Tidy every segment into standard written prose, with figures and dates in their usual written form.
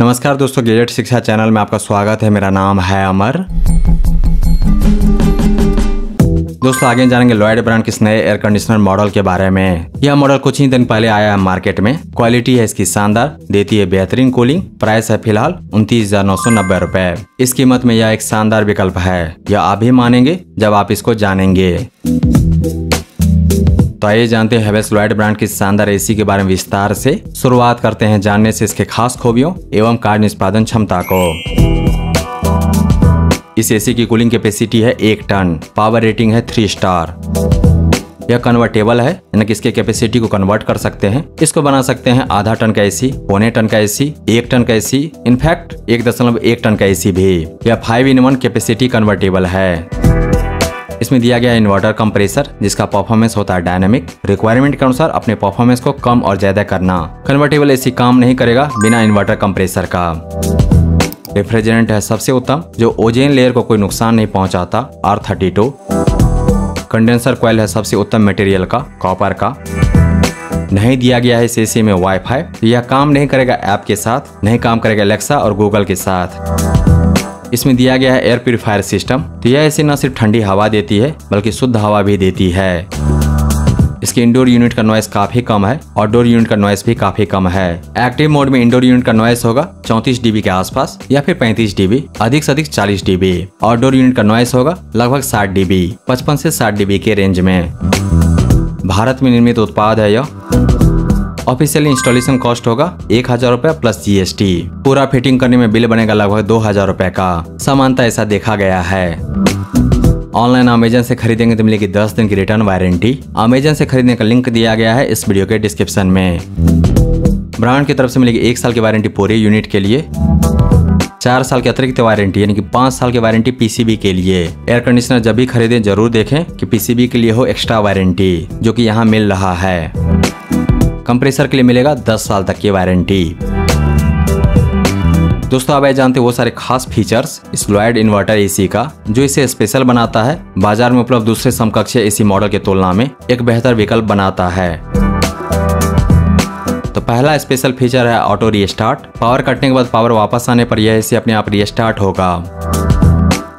नमस्कार दोस्तों, गैजेट शिक्षा चैनल में आपका स्वागत है। मेरा नाम है अमर। दोस्तों आगे जानेंगे लॉयड ब्रांड के इस नए एयर कंडीशनर मॉडल के बारे में। यह मॉडल कुछ ही दिन पहले आया है मार्केट में। क्वालिटी है इसकी शानदार, देती है बेहतरीन कूलिंग। प्राइस है फिलहाल 29,990 रुपए। इस कीमत में यह एक शानदार विकल्प है, यह आप भी मानेंगे जब आप इसको जानेंगे। तो आइए जानते हैं हेवेल्स लॉयड ब्रांड की शानदार एसी के बारे में विस्तार से। शुरुआत करते हैं जानने से इसके खास खूबियों एवं कार्य निष्पादन क्षमता को। इस एसी की कूलिंग कैपेसिटी है 1 टन, पावर रेटिंग है 3 स्टार। यह कन्वर्टेबल है, यानी कि इसके कैपेसिटी को कन्वर्ट कर सकते हैं। इसको बना सकते हैं आधा टन का एसी, पौने टन का एसी, 1 टन का एसी, इनफैक्ट 1.1 टन का एसी भी। यह 5-in-1 कैपेसिटी कन्वर्टेबल है। इसमें दिया गया इन्वर्टर कंप्रेसर, जिसका परफॉर्मेंस होता है डायनामिक। रिक्वायरमेंट के अनुसार अपने परफॉर्मेंस को कम और ज्यादा करना। कन्वर्टेबल एसी काम नहीं करेगा बिना इन्वर्टर कंप्रेसर का। रेफ्रिजरेंट है सबसे उत्तम, जो ओजोन लेयर को कोई नुकसान नहीं पहुंचाता, R32। कंडेंसर कॉइल है सबसे उत्तम मटेरियल का, कॉपर का। नहीं दिया गया है इस एसी में वाईफाई, तो यह काम नहीं करेगा ऐप के साथ, नहीं काम करेगा एलेक्सा और गूगल के साथ। इसमें दिया गया है एयर प्यूरिफायर सिस्टम, तो यह एसी न सिर्फ ठंडी हवा देती है बल्कि शुद्ध हवा भी देती है। इसके इंडोर यूनिट का नॉइस काफी कम है, आउटडोर यूनिट का नॉइस भी काफी कम है। एक्टिव मोड में इंडोर यूनिट का नॉइस होगा 34 dB के आसपास या फिर 35 dB, अधिक से अधिक 40 dB। आउटडोर यूनिट का नॉइस होगा लगभग 60 dB, 55 से 60 dB के रेंज में। भारत में निर्मित उत्पाद है यह। ऑफिशियल इंस्टॉलेशन कॉस्ट होगा 1,000 रुपए प्लस GST। पूरा फिटिंग करने में बिल बनेगा लगभग 2,000 रुपए का। सामान्यतः ऐसा देखा गया है। ऑनलाइन अमेजन से खरीदेंगे तो मिलेगी 10 दिन की रिटर्न वारंटी। अमेजन से खरीदने का लिंक दिया गया है इस वीडियो के डिस्क्रिप्शन में। ब्रांड की तरफ से मिलेगी 1 साल की वारंटी पूरे यूनिट के लिए, 4 साल की अतिरिक्त वारंटी यानी कि 5 साल की वारंटी PCB के लिए। एयर कंडीशनर जब भी खरीदें जरूर देखें कि PCB के लिए हो एक्स्ट्रा वारंटी, जो कि यहाँ मिल रहा है। कंप्रेसर के लिए मिलेगा 10 साल तक की वारंटी। दोस्तों अब जानते हैं वो सारे खास फीचर्स इस लॉयड इन्वर्टर एसी का, जो इसे स्पेशल बनाता है, बाजार में उपलब्ध दूसरे समकक्ष एसी मॉडल की तुलना में एक बेहतर विकल्प बनाता है। तो पहला स्पेशल फीचर है ऑटो रीस्टार्ट। पावर कटने के बाद पावर वापस आने पर यह एसी अपने आप रीस्टार्ट होगा।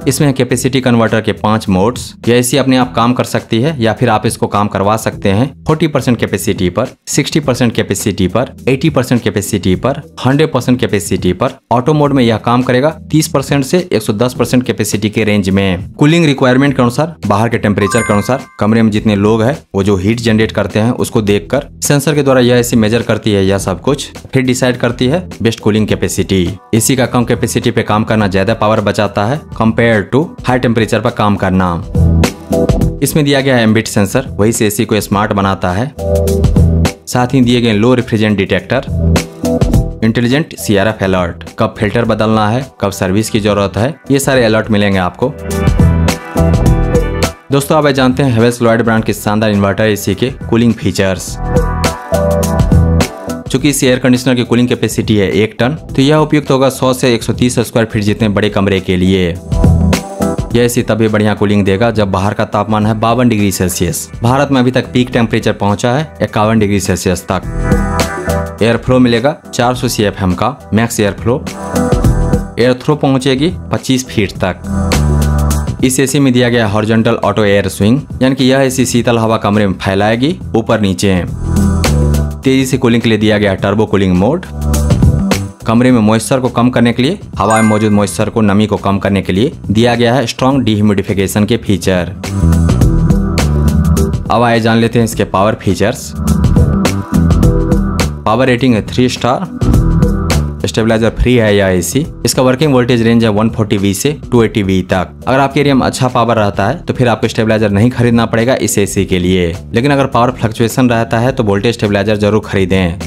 इसमें कैपेसिटी कन्वर्टर के 5 मोड्स। यह एसी अपने आप काम कर सकती है या फिर आप इसको काम करवा सकते हैं 40% कैपेसिटी पर, 60% कैपेसिटी पर, 80% कैपेसिटी पर, 100% कैपेसिटी पर। ऑटो मोड में यह काम करेगा 30% से 110% कैपेसिटी के रेंज में। कूलिंग रिक्वायरमेंट के अनुसार, बाहर के टेम्परेचर के अनुसार, कमरे में जितने लोग हैं वो जो हीट जनरेट करते हैं उसको देखकर सेंसर के द्वारा यह एसी मेजर करती है यह सब कुछ, फिर डिसाइड करती है बेस्ट कूलिंग कैपेसिटी। एसी का कम कैपेसिटी पे काम करना ज्यादा पावर बचाता है कंपेयर टू हाई टेम्परेचर पर काम करना। इसमें दिया गया है एम्बिट सेंसर, वही से एसी को स्मार्ट बनाता है। साथ ही दिए गए low refrigerant detector, intelligent CRF alert, कब फिल्टर बदलना है, कब सर्विस की जरूरत है, ये सारे अलर्ट मिलेंगे आपको। दोस्तों अब जानते हैं हेवेल्स लॉयड ब्रांड के शानदार इन्वर्टर एसी के कूलिंग फीचर्स। चूंकि इस एयर कंडीशनर की कूलिंग कैपेसिटी है 1 टन, तो यह उपयुक्त होगा 100 से 130 स्क्वायर फीट जितने बड़े कमरे के लिए। यह एसी तभी बढ़िया कूलिंग देगा जब बाहर का तापमान है 52 डिग्री सेल्सियस। भारत में अभी तक पीक टेम्परेचर पहुंचा है 51 डिग्री सेल्सियस तक। एयर फ्लो मिलेगा 400 CFM का max air flow. Air throw पहुंचेगी 25 फीट तक। इस एसी में दिया गया हॉरिजॉन्टल ऑटो एयर स्विंग, यानी कि यह एसी शीतल हवा कमरे में फैलाएगी ऊपर नीचे। तेजी से कूलिंग के लिए दिया गया टर्बो कूलिंग मोड। कमरे में मॉइस्चर को कम करने के लिए, हवा में मौजूद मॉइस्चर को, नमी को कम करने के लिए दिया गया है स्ट्रॉन्ग डिह्यूमिडिफिकेशन के फीचर। अब आइए जान लेते हैं इसके पावर फीचर्स। पावर रेटिंग है 3 स्टार। स्टेबलाइजर फ्री है यह एसी। इसका वर्किंग वोल्टेज रेंज है 140V से 280V तक। अगर आपके एरिया में अच्छा पावर रहता है तो फिर आपको स्टेबलाइजर नहीं खरीदना पड़ेगा इस एसी के लिए, लेकिन अगर पावर फ्लक्चुएशन रहता है तो वोल्टेज स्टेबलाइजर जरूर खरीदें।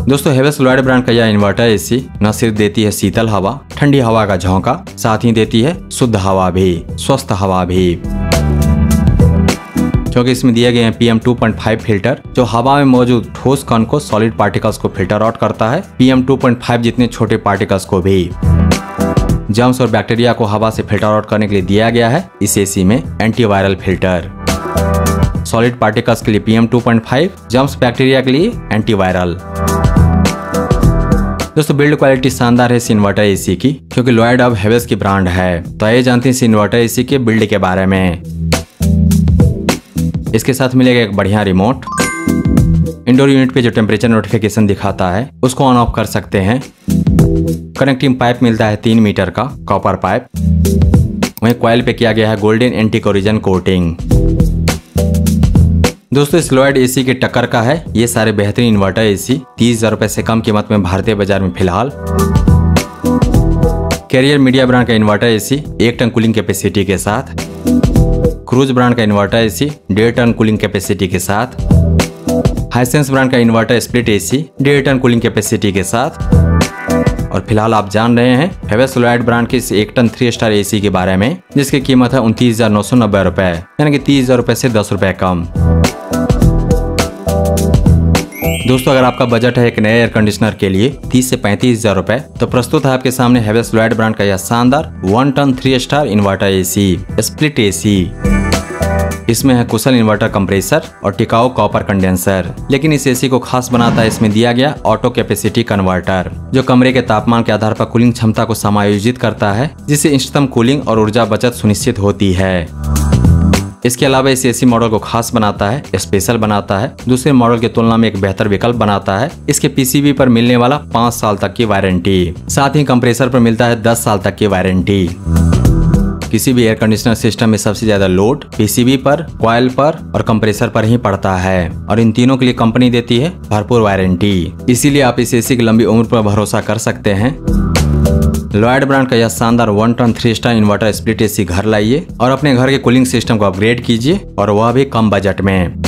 दोस्तों हेवेल्स लॉयड ब्रांड का यह इन्वर्टर एसी न सिर्फ देती है शीतल हवा, ठंडी हवा का झोंका, साथ ही देती है शुद्ध हवा भी, स्वस्थ हवा भी। क्योंकि इसमें दिए गए हैं PM 2.5 फिल्टर, जो हवा में मौजूद ठोस कण को, सॉलिड पार्टिकल्स को फिल्टर आउट करता है, PM 2.5 जितने छोटे पार्टिकल्स को भी। जर्म्स और बैक्टीरिया को हवा से फिल्टर आउट करने के लिए दिया गया है इस एसी में एंटीवायरल फिल्टर। सॉलिड पार्टिकल्स के लिए PM 2.5, जर्म्स बैक्टीरिया के लिए एंटीवायरल। दोस्तों बिल्ड क्वालिटी शानदार है इस इन्वर्टर एसी की, क्योंकि लॉयड अब हेवेल्स की ब्रांड है। तो आइए जानते हैं इस इन्वर्टर एसी के बिल्ड के बारे में। इसके साथ मिलेगा एक बढ़िया रिमोट। इंडोर यूनिट पे जो टेम्परेचर नोटिफिकेशन दिखाता है उसको ऑन ऑफ कर सकते हैं। कनेक्टिंग पाइप मिलता है 3 मीटर का कॉपर पाइप। वहीं कॉइल पे किया गया है गोल्डन एंटी कोरोजन कोटिंग। दोस्तों इस लॉयड एसी के टक्कर का है ये सारे बेहतरीन इन्वर्टर एसी 30,000 रुपए से कम कीमत में भारतीय बाजार में फिलहाल। कैरियर मीडिया ब्रांड का inverter AC 1 ton cooling capacity के साथ। क्रूज ब्रांड का inverter AC 1.5 ton cooling capacity के साथ। हाइसेंस ब्रांड का inverter split AC 1.5 ton cooling capacity के साथ। और फिलहाल आप जान रहे हैं हेवेल्स लॉयड ब्रांड के इस 1 टन 3 स्टार एसी के बारे में, जिसकी कीमत है 29,990 रुपए, यानी कि 30,000 रुपए से 10 रुपए कम। दोस्तों अगर आपका बजट है एक नए एयर कंडीशनर के लिए 30 से 35,000 रुपए, तो प्रस्तुत है आपके सामने हेवेल्स लॉयड ब्रांड का यह शानदार 1 ton 3 star inverter AC split AC. इसमें है कुशल इन्वर्टर कंप्रेसर और टिकाऊ कॉपर कंडेंसर। लेकिन इस एसी को खास बनाता है इसमें दिया गया ऑटो कैपेसिटी कन्वर्टर, जो कमरे के तापमान के आधार पर कूलिंग क्षमता को समायोजित करता है, जिससे इष्टतम कूलिंग और ऊर्जा बचत सुनिश्चित होती है। इसके अलावा इस एसी मॉडल को खास बनाता है, स्पेशल बनाता है, दूसरे मॉडल की तुलना में एक बेहतर विकल्प बनाता है इसके पीसीबी पर मिलने वाला 5 साल तक की वारंटी। साथ ही कंप्रेसर पर मिलता है 10 साल तक की वारंटी। किसी भी एयर कंडीशनर सिस्टम में सबसे ज्यादा लोड पीसीबी पर, कॉइल पर और कंप्रेसर पर ही पड़ता है, और इन तीनों के लिए कंपनी देती है भरपूर वारंटी। इसीलिए आप इस एसी की लंबी उम्र पर भरोसा कर सकते हैं। लॉयड ब्रांड का यह शानदार 1 ton 3 star inverter split AC घर लाइए और अपने घर के कूलिंग सिस्टम को अपग्रेड कीजिए, और वह भी कम बजट में।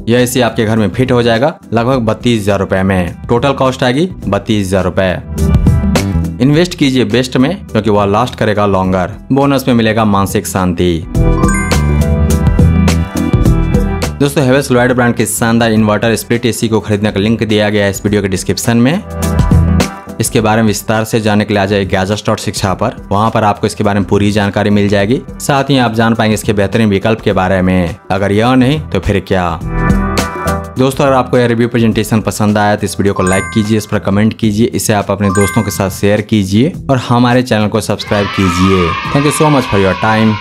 यह एसी आपके घर में फिट हो जाएगा लगभग 32,000 रुपए में। टोटल कॉस्ट आएगी 32,000 रुपए। इन्वेस्ट कीजिए बेस्ट में, क्योंकि वह लास्ट करेगा लॉन्गर। बोनस में मिलेगा मानसिक शांति। दोस्तों हेवेल्स लॉयड ब्रांड के शानदार इन्वर्टर स्प्लिट एसी को खरीदने का लिंक दिया गया है इस वीडियो के डिस्क्रिप्शन में। इसके बारे में विस्तार से जानने के लिए आ जाइए गैजेट्स.शिक्षा पर। वहां पर आपको इसके बारे में पूरी जानकारी मिल जाएगी। साथ ही आप जान पाएंगे इसके बेहतरीन विकल्प के बारे में। अगर यह नहीं तो फिर क्या। दोस्तों अगर आपको यह रिव्यू प्रेजेंटेशन पसंद आया तो इस वीडियो को लाइक कीजिए, इस पर कमेंट कीजिए, इसे आप अपने दोस्तों के साथ शेयर कीजिए और हमारे चैनल को सब्सक्राइब कीजिए। Thank you so much for your time.